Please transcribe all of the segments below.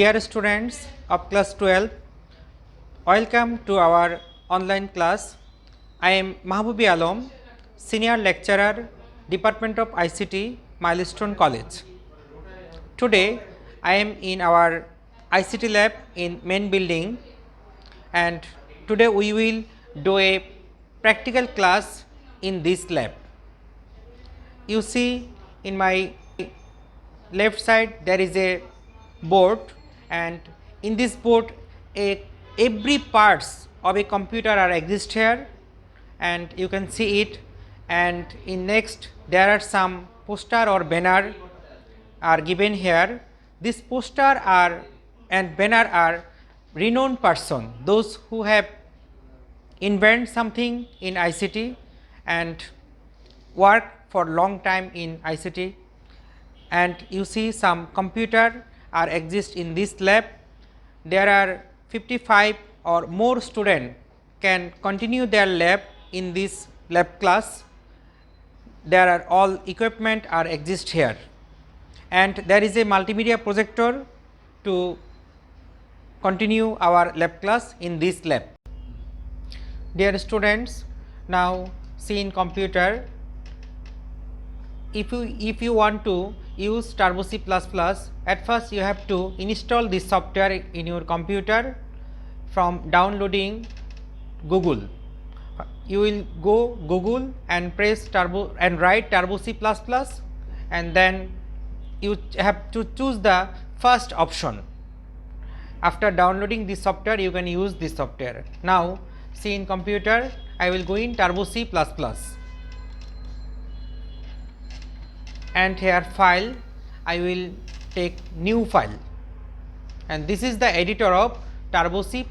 Dear students of class 12, welcome to our online class. I am Mahbubi Alam, Senior Lecturer, Department of ICT, Milestone College. Today, I am in our ICT lab in main building, and today we will do a practical class in this lab. You see in my left side there is a board, and in this board every parts of a computer are exist here, and you can see it. And in next there are some poster or banner are given here. This poster are and banner are renowned person, those who have invent something in ICT and work for long time in ICT. And you see some computer are exist in this lab. There are 55 or more student can continue their lab in this lab class. There are all equipment are exist here, and there is a multimedia projector to continue our lab class in this lab. Dear students, now see in computer, if you want to use Turbo C++, at first you have to install this software in your computer from downloading Google. You will go Google and press Turbo and write Turbo C++, and then you have to choose the first option. After downloading this software, you can use this software. Now see in computer, I will go in Turbo C++. And here file, I will take new file, and this is the editor of Turbo C++.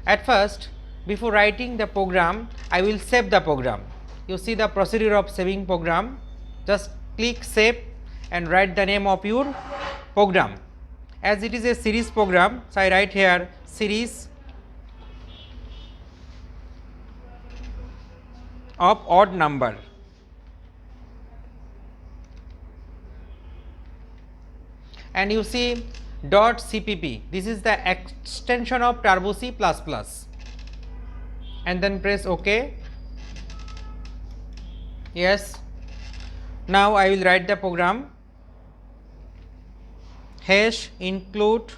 At first, before writing the program, I will save the program. You see the procedure of saving program. Just click save and write the name of your program. As it is a series program, so I write here series of odd number. And you see .cpp, this is the extension of Turbo C++, and then press OK. Yes. Now I will write the program hash include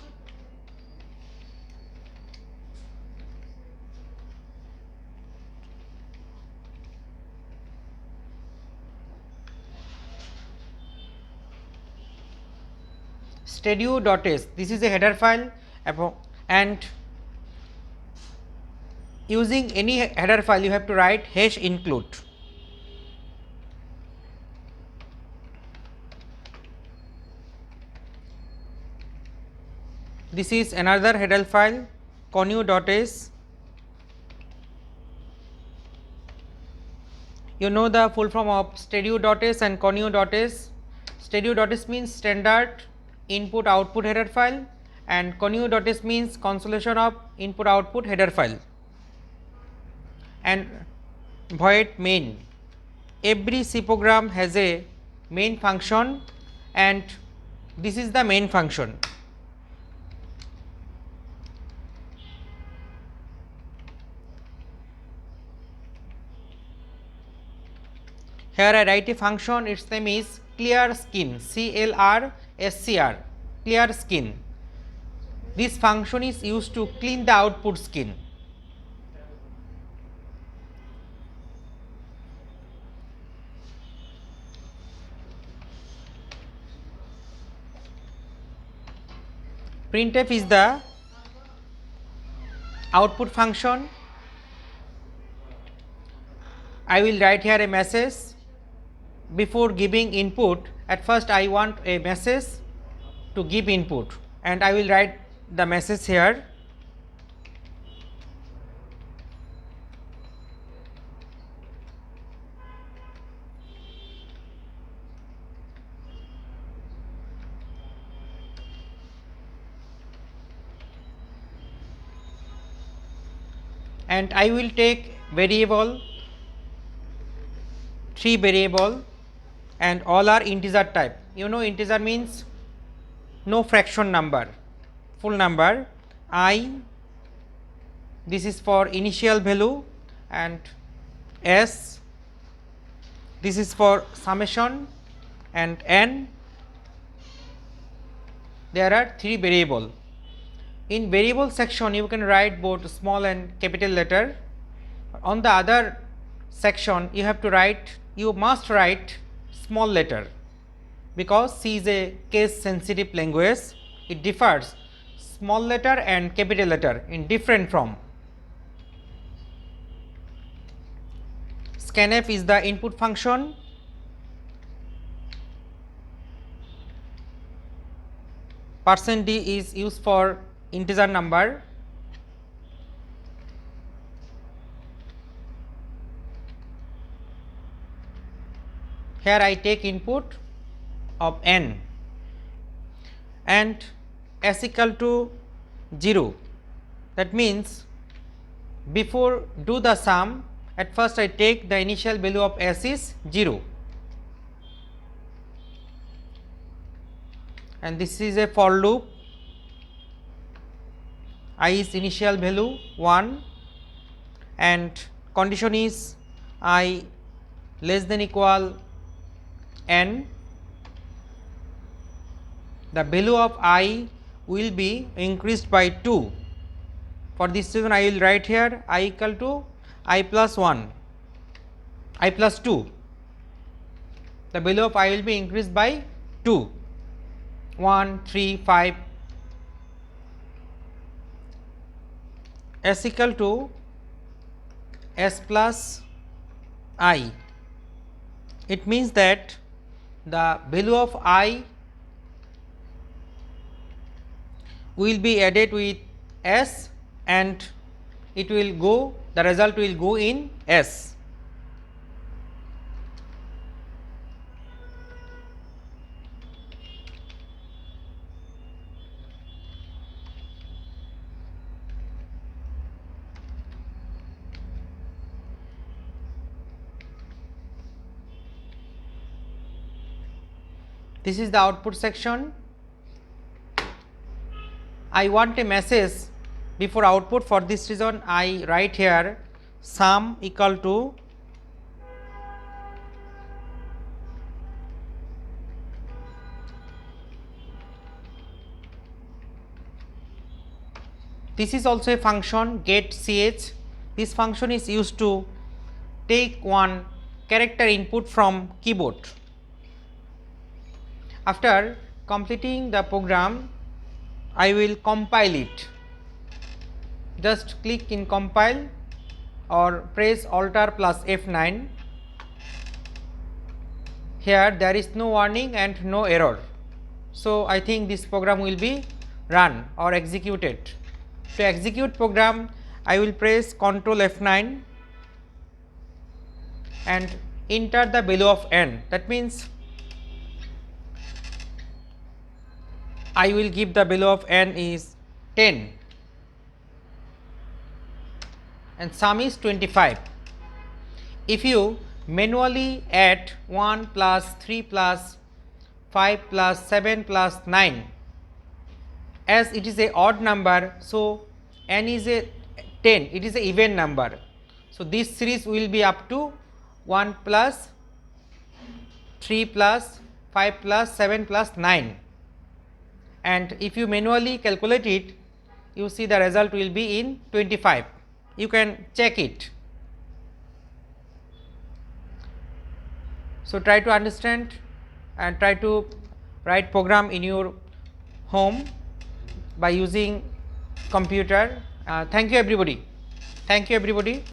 stadio.s, this is a header file, and using any header file you have to write hash include. This is another header file connu.s. You know the full form of stadio.s and connu.s. Stadio.s means standard input output header file, and connu.s means consolation of input output header file. And void main, every C program has a main function, and this is the main function. Here I write a function, its name is clear skin, CLRSCR, clear skin. This function is used to clean the output skin. Printf is the output function. I will write here a message. Before giving input, at first I want a message to give input, and I will write the message here. And I will take variable, 3 variable, and all are integer type. You know integer means no fraction number, full number. I, this is for initial value, and S, this is for summation, and N. There are 3 variable. In variable section you can write both small and capital letter. On the other section you must write small letter, because C is a case sensitive language. It differs small letter and capital letter in different form. Scanf is the input function. %d is used for integer number. Here I take input of n, and s equal to 0. That means before do the sum, at first I take the initial value of s is 0, and this is a for loop. I is initial value 1, and condition is I less than equal n. The value of I will be increased by 2. For this reason I will write here I equal to I plus 1, I plus 2. The value of I will be increased by 2, 1, 3, 5. S equal to S plus I. It means that the value of I will be added with S, and it will go, the result will go in S. This is the output section. I want a message before output. For this reason I write here sum equal to this is also a function get ch. This function is used to take one character input from keyboard. After completing the program, I will compile it. Just click in compile or press Alt plus F9. Here there is no warning and no error. So I think this program will be run or executed. To execute program, I will press Ctrl F9 and enter the value of n. That means I will give the value of n is 10 and sum is 25. If you manually add 1 plus 3 plus 5 plus 7 plus 9, as it is a odd number, so n is a 10, it is a even number. So this series will be up to 1 plus 3 plus 5 plus 7 plus 9. And if you manually calculate it, you see the result will be in 25. You can check it. So try to understand and try to write program in your home by using computer. Thank you everybody. Thank you everybody.